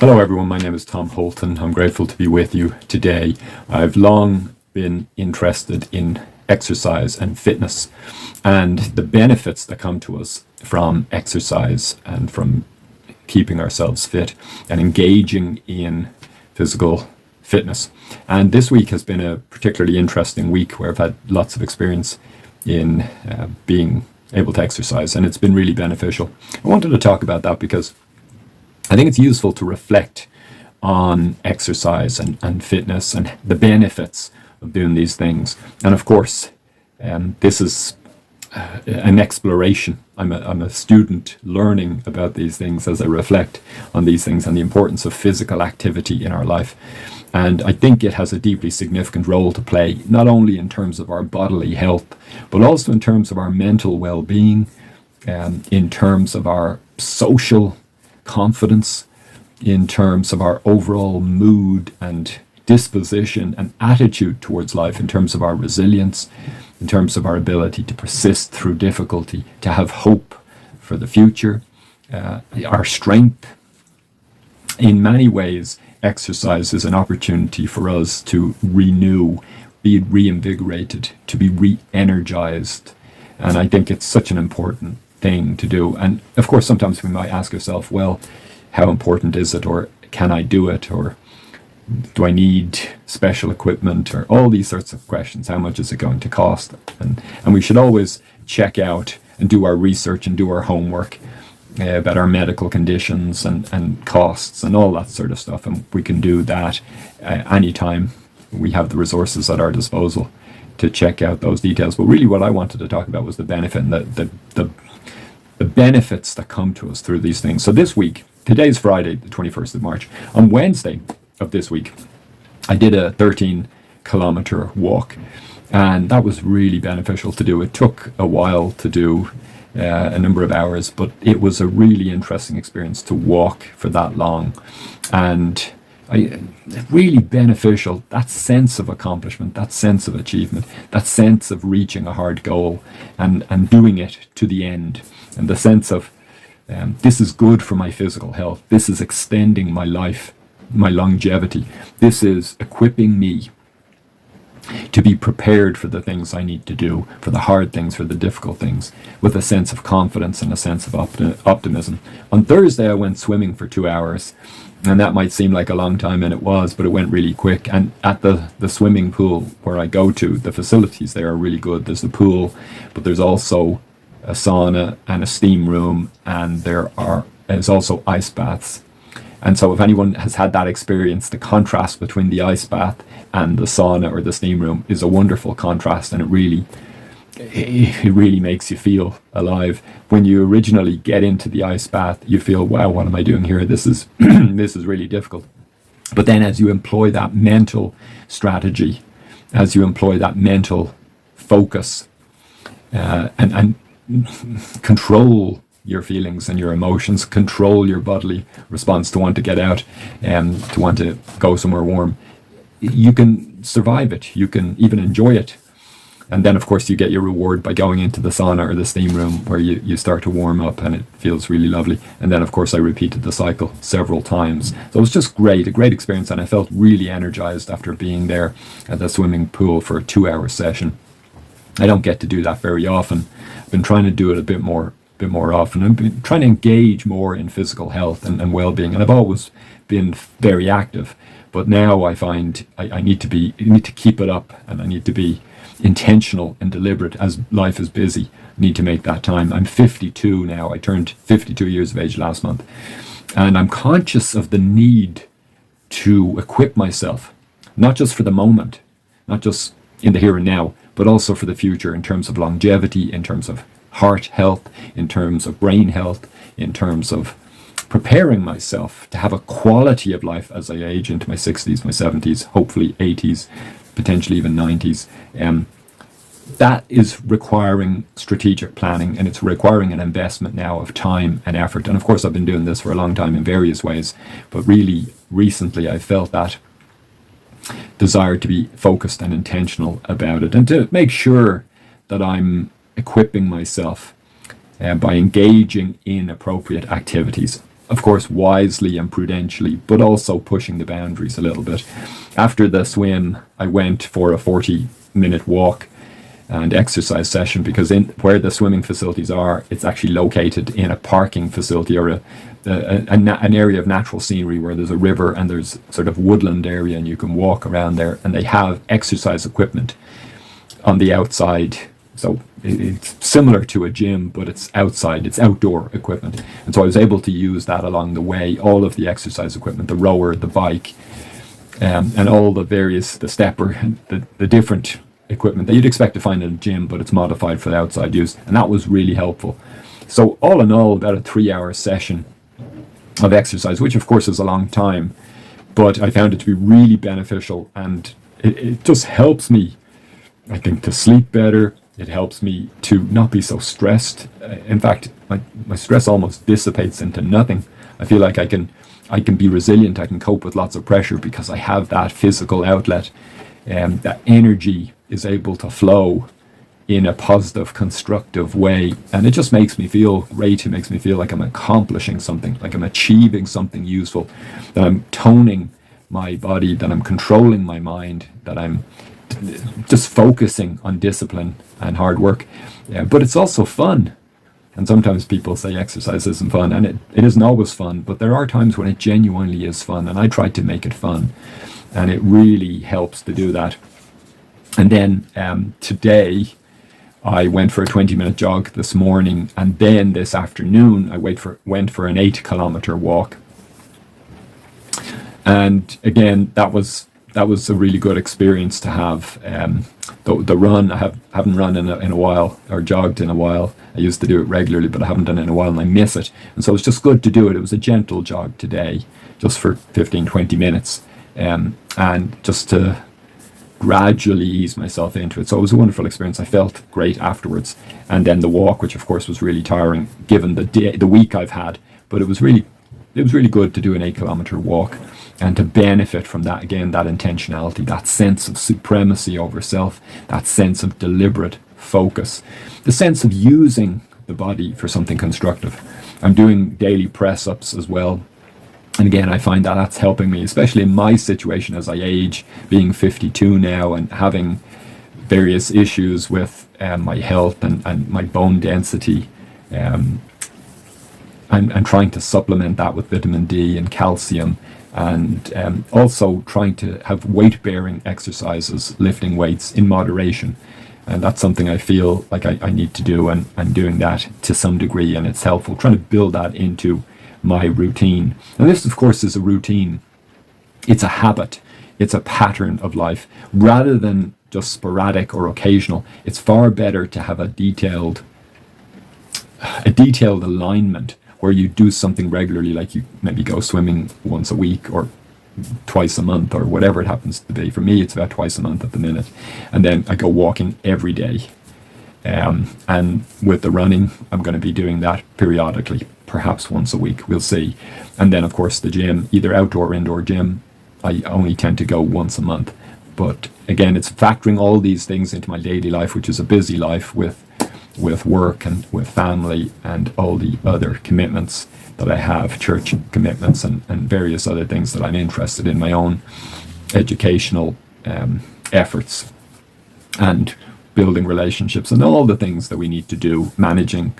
Hello everyone, my name is Tom Holton. I'm grateful to be with you today. I've long been interested in exercise and fitness and the benefits that come to us from exercise and from keeping ourselves fit and engaging in physical fitness. And this week has been a particularly interesting week where I've had lots of experience in being able to exercise, and it's been really beneficial. I wanted to talk about that because I think it's useful to reflect on exercise and fitness and the benefits of doing these things. And of course, this is an exploration. I'm a student learning about these things as I reflect on these things and the importance of physical activity in our life. And I think it has a deeply significant role to play, not only in terms of our bodily health, but also in terms of our mental well-being, in terms of our social confidence, in terms of our overall mood and disposition and attitude towards life, in terms of our resilience, in terms of our ability to persist through difficulty, to have hope for the future, our strength. In many ways, exercise is an opportunity for us to renew, be reinvigorated, to be re-energized. And I think it's such an important thing to do. And of course, sometimes we might ask ourselves, well, how important is it, or can I do it, or do I need special equipment, or all these sorts of questions. How much is it going to cost? And we should always check out and do our research and do our homework about our medical conditions and costs and all that sort of stuff. And we can do that anytime we have the resources at our disposal to check out those details. But really what I wanted to talk about was the benefit and the benefits that come to us through these things. So this week, today's Friday, the 21st of March, on Wednesday of this week, I did a 13-kilometer walk, and that was really beneficial to do. It took a while to do, a number of hours, but it was a really interesting experience to walk for that long, and really beneficial. That sense of accomplishment, that sense of achievement, that sense of reaching a hard goal and doing it to the end, and the sense of this is good for my physical health, this is extending my life, my longevity, this is equipping me to be prepared for the things I need to do, for the hard things, for the difficult things, with a sense of confidence and a sense of optimism. On Thursday, I went swimming for 2 hours, and that might seem like a long time, and it was, but it went really quick. And at the swimming pool where I go to, the facilities there are really good. There's a pool, but there's also a sauna and a steam room, and there's also ice baths. And so if anyone has had that experience, the contrast between the ice bath and the sauna or the steam room is a wonderful contrast, and it really makes you feel alive. When you originally get into the ice bath, you feel, wow, what am I doing here? This is this is really difficult. But then as you employ that mental strategy, as you employ that mental focus, and control your feelings and your emotions, control your bodily response to want to get out and to want to go somewhere warm, you can survive it, you can even enjoy it. And then of course you get your reward by going into the sauna or the steam room where you start to warm up, and it feels really lovely. And then of course I repeated the cycle several times. So it was just great, a great experience, and I felt really energized after being there at the swimming pool for a 2-hour session. I don't get to do that very often. I've been trying to do it a bit more often. I've been trying to engage more in physical health and well-being, and I've always been very active, but now I find I need to keep it up, and I need to be intentional and deliberate. As life is busy, I need to make that time. I'm 52 now. I turned 52 years of age last month, and I'm conscious of the need to equip myself, not just for the moment, not just in the here and now, but also for the future, in terms of longevity, in terms of heart health, in terms of brain health, in terms of preparing myself to have a quality of life as I age into my 60s, my 70s, hopefully 80s, potentially even 90s. That is requiring strategic planning, and it's requiring an investment now of time and effort. And of course, I've been doing this for a long time in various ways, but really recently I felt that desire to be focused and intentional about it, and to make sure that I'm equipping myself by engaging in appropriate activities. of course, wisely and prudentially, but also pushing the boundaries a little bit. After the swim, I went for a 40-minute walk and exercise session, because in where the swimming facilities are, it's actually located in a parking facility, or an area of natural scenery where there's a river and there's sort of woodland area, and you can walk around there, and they have exercise equipment on the outside. So it's similar to a gym, but it's outside, it's outdoor equipment. And so I was able to use that along the way, all of the exercise equipment, the rower, the bike, and all the various, the stepper, the different equipment that you'd expect to find in a gym, but it's modified for the outside use. And that was really helpful. So all in all, about a 3-hour session of exercise, which of course is a long time, but I found it to be really beneficial, and it just helps me, I think, to sleep better. It helps me to not be so stressed. In fact, my stress almost dissipates into nothing. I feel like I can be resilient. I can cope with lots of pressure because I have that physical outlet, and that energy is able to flow in a positive, constructive way. And it just makes me feel great. It makes me feel like I'm accomplishing something, like I'm achieving something useful, that I'm toning my body, that I'm controlling my mind, that I'm just focusing on discipline and hard work. But it's also fun. And sometimes people say exercise isn't fun, and it isn't always fun, but there are times when it genuinely is fun, and I try to make it fun, and it really helps to do that. And then today I went for a 20-minute jog this morning, and then this afternoon I went for an 8-kilometer walk. And again, that was a really good experience to have. The run, I haven't run in a while, or jogged in a while. I used to do it regularly, but I haven't done it in a while, and I miss it. And so it's just good to do it. It was a gentle jog today, just for 15-20 minutes, and just to gradually ease myself into it. So it was a wonderful experience. I felt great afterwards. And then the walk, which of course was really tiring given the week I've had, but it was really good to do an 8-kilometer walk and to benefit from that, again, that intentionality, that sense of supremacy over self, that sense of deliberate focus, the sense of using the body for something constructive. I'm doing daily press-ups as well. And again, I find that that's helping me, especially in my situation as I age, being 52 now and having various issues with my health and my bone density. I'm trying to supplement that with vitamin D and calcium, and also trying to have weight-bearing exercises, lifting weights in moderation. And that's something I feel like I need to do, and I'm doing that to some degree, and it's helpful, trying to build that into my routine. And this, of course, is a routine. It's a habit. It's a pattern of life. Rather than just sporadic or occasional, it's far better to have a detailed alignment where you do something regularly, like you maybe go swimming once a week or twice a month or whatever it happens to be. For me, it's about twice a month at the minute. And then I go walking every day. And with the running, I'm going to be doing that periodically, perhaps once a week, we'll see. And then, of course, the gym, either outdoor or indoor gym, I only tend to go once a month. But again, it's factoring all these things into my daily life, which is a busy life with work and with family and all the other commitments that I have, church commitments and various other things that I'm interested in, my own educational efforts and building relationships and all the things that we need to do, managing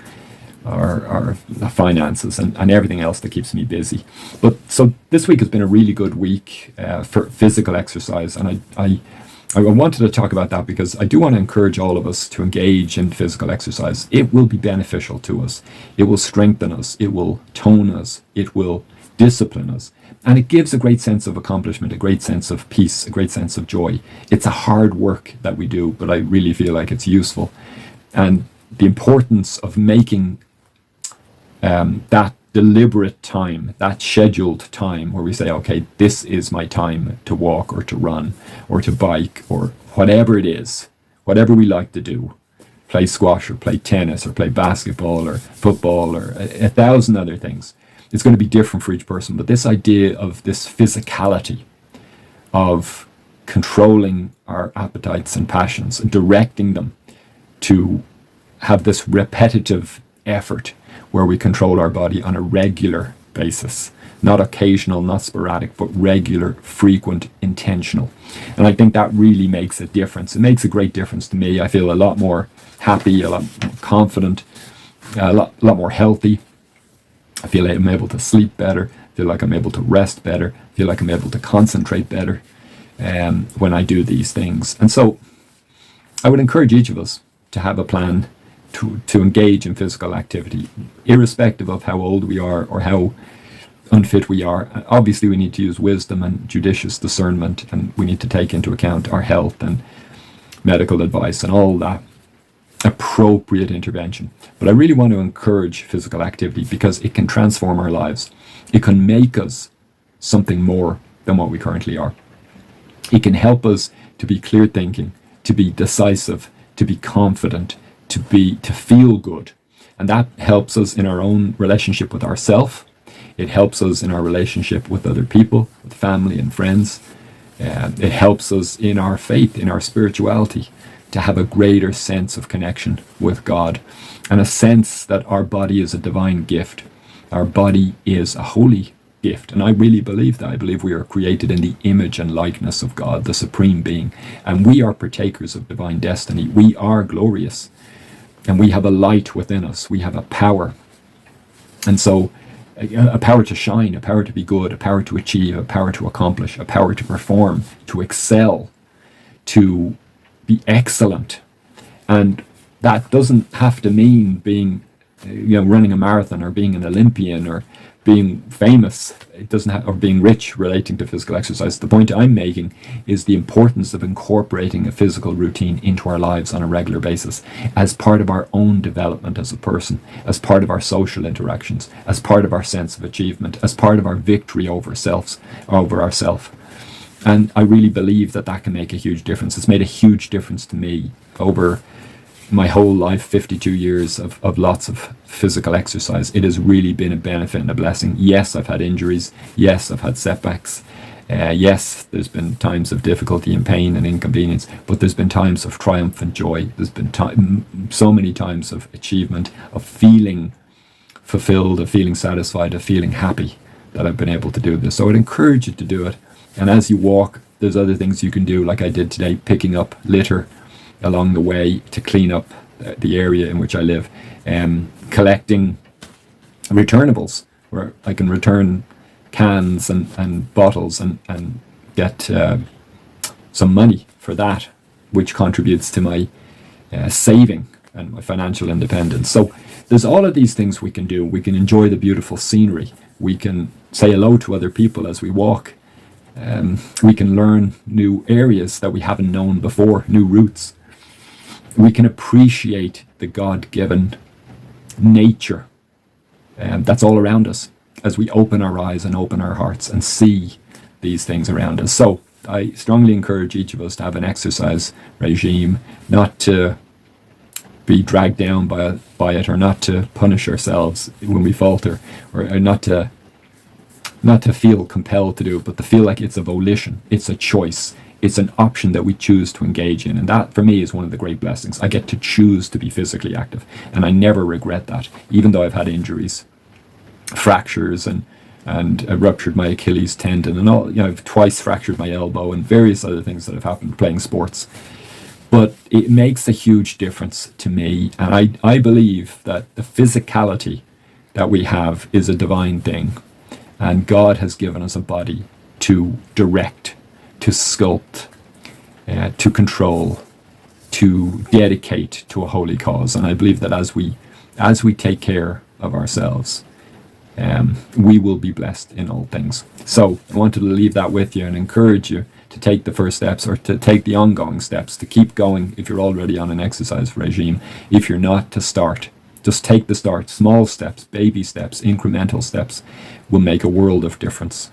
our finances and everything else that keeps me busy. But so this week has been a really good week for physical exercise, and I wanted to talk about that because I do want to encourage all of us to engage in physical exercise. It will be beneficial to us. It will strengthen us. It will tone us. It will discipline us. And it gives a great sense of accomplishment, a great sense of peace, a great sense of joy. It's a hard work that we do, but I really feel like it's useful. And the importance of making that deliberate time, that scheduled time where we say, okay, this is my time to walk or to run or to bike or whatever it is, whatever we like to do, play squash or play tennis or play basketball or football or a thousand other things. It's going to be different for each person, but this idea of this physicality of controlling our appetites and passions and directing them to have this repetitive effort where we control our body on a regular basis. Not occasional, not sporadic, but regular, frequent, intentional. And I think that really makes a difference. It makes a great difference to me. I feel a lot more happy, a lot more confident, a lot more healthy. I feel like I'm able to sleep better. I feel like I'm able to rest better. I feel like I'm able to concentrate better when I do these things. And so I would encourage each of us to have a plan to engage in physical activity, irrespective of how old we are or how unfit we are. Obviously, we need to use wisdom and judicious discernment, and we need to take into account our health and medical advice and all that appropriate intervention. But I really want to encourage physical activity because it can transform our lives. It can make us something more than what we currently are. It can help us to be clear thinking, to be decisive, to be confident, to feel good. And that helps us in our own relationship with ourselves. It helps us in our relationship with other people, with family and friends. It helps us in our faith, in our spirituality, to have a greater sense of connection with God and a sense that our body is a divine gift. Our body is a holy gift. And I really believe that. I believe we are created in the image and likeness of God, the supreme being. And we are partakers of divine destiny. We are glorious. And we have a light within us. We have a power. And so a power to shine, a power to be good, a power to achieve, a power to accomplish, a power to perform, to excel, to be excellent. And that doesn't have to mean being, running a marathon or being an Olympian or being famous. It doesn't have, or being rich relating to physical exercise. The point I'm making is the importance of incorporating a physical routine into our lives on a regular basis as part of our own development as a person, as part of our social interactions, as part of our sense of achievement, as part of our victory over ourselves. And I really believe that can make a huge difference. It's made a huge difference to me over my whole life, 52 years of lots of physical exercise. It has really been a benefit and a blessing. Yes, I've had injuries. Yes, I've had setbacks. Yes, there's been times of difficulty and pain and inconvenience, but there's been times of triumph and joy. There's been so many times of achievement, of feeling fulfilled, of feeling satisfied, of feeling happy that I've been able to do this. So I'd encourage you to do it. And as you walk, there's other things you can do, like I did today, picking up litter along the way to clean up the area in which I live, collecting returnables where I can return cans and bottles and get some money for that, which contributes to my saving and my financial independence. So there's all of these things we can do. We can enjoy the beautiful scenery. We can say hello to other people as we walk. We can learn new areas that we haven't known before, new routes. We can appreciate the God-given nature that's all around us as we open our eyes and open our hearts and see these things around us. So I strongly encourage each of us to have an exercise regime, not to be dragged down by it, or not to punish ourselves when we falter, or not to feel compelled to do it, but to feel like it's a volition, it's a choice, it's an option that we choose to engage in. And that, for me, is one of the great blessings. I get to choose to be physically active, and I never regret that, even though I've had injuries, fractures, and I ruptured my Achilles tendon, and all. I've twice fractured my elbow, and various other things that have happened playing sports. But it makes a huge difference to me, and I believe that the physicality that we have is a divine thing. And God has given us a body to direct, to sculpt, to control, to dedicate to a holy cause. And I believe that as we take care of ourselves, we will be blessed in all things. So I wanted to leave that with you and encourage you to take the first steps, or to take the ongoing steps, to keep going if you're already on an exercise regime. If you're not, to start. Just take the start. Small steps, baby steps, incremental steps will make a world of difference.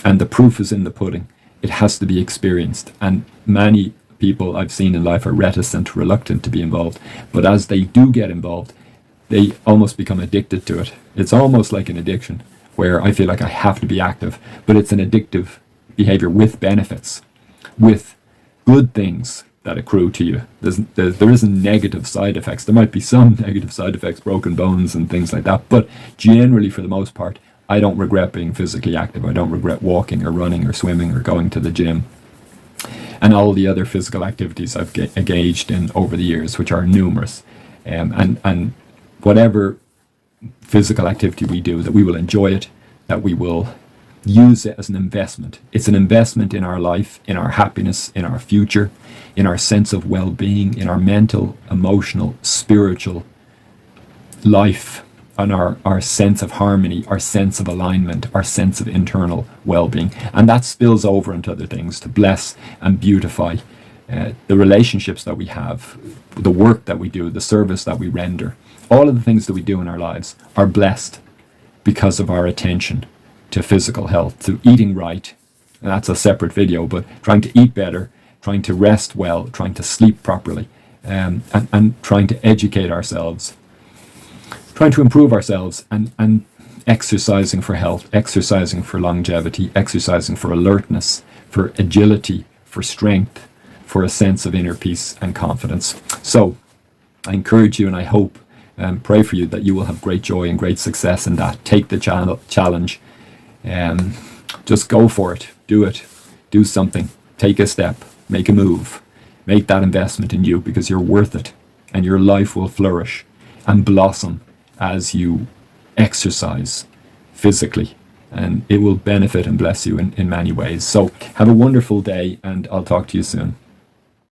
And the proof is in the pudding. It has to be experienced. And many people I've seen in life are reticent, reluctant to be involved. But as they do get involved, they almost become addicted to it. It's almost like an addiction, where I feel like I have to be active. But it's an addictive behavior with benefits, with good things that accrue to you. There isn't negative side effects. There might be some negative side effects, broken bones and things like that, but generally, for the most part, I don't regret being physically active. I don't regret walking or running or swimming or going to the gym and all the other physical activities I've engaged in over the years, which are numerous. And whatever physical activity we do, that we will enjoy it, that we will use it as an investment. It's an investment in our life, in our happiness, in our future, in our sense of well-being, in our mental, emotional, spiritual life, and our sense of harmony, our sense of alignment, our sense of internal well-being. And that spills over into other things to bless and beautify the relationships that we have, the work that we do, the service that we render. All of the things that we do in our lives are blessed because of our attention to physical health, to eating right. And that's a separate video, but trying to eat better, trying to rest well, trying to sleep properly, and trying to educate ourselves, trying to improve ourselves, and exercising for health, exercising for longevity, exercising for alertness, for agility, for strength, for a sense of inner peace and confidence. So I encourage you, and I hope and pray for you that you will have great joy and great success in that. Take the challenge. Just go for it. Do something. Take a step. Make a move. Make that investment in you, because you're worth it, and your life will flourish and blossom as you exercise physically, and it will benefit and bless you in many ways. So have a wonderful day, and I'll talk to you soon.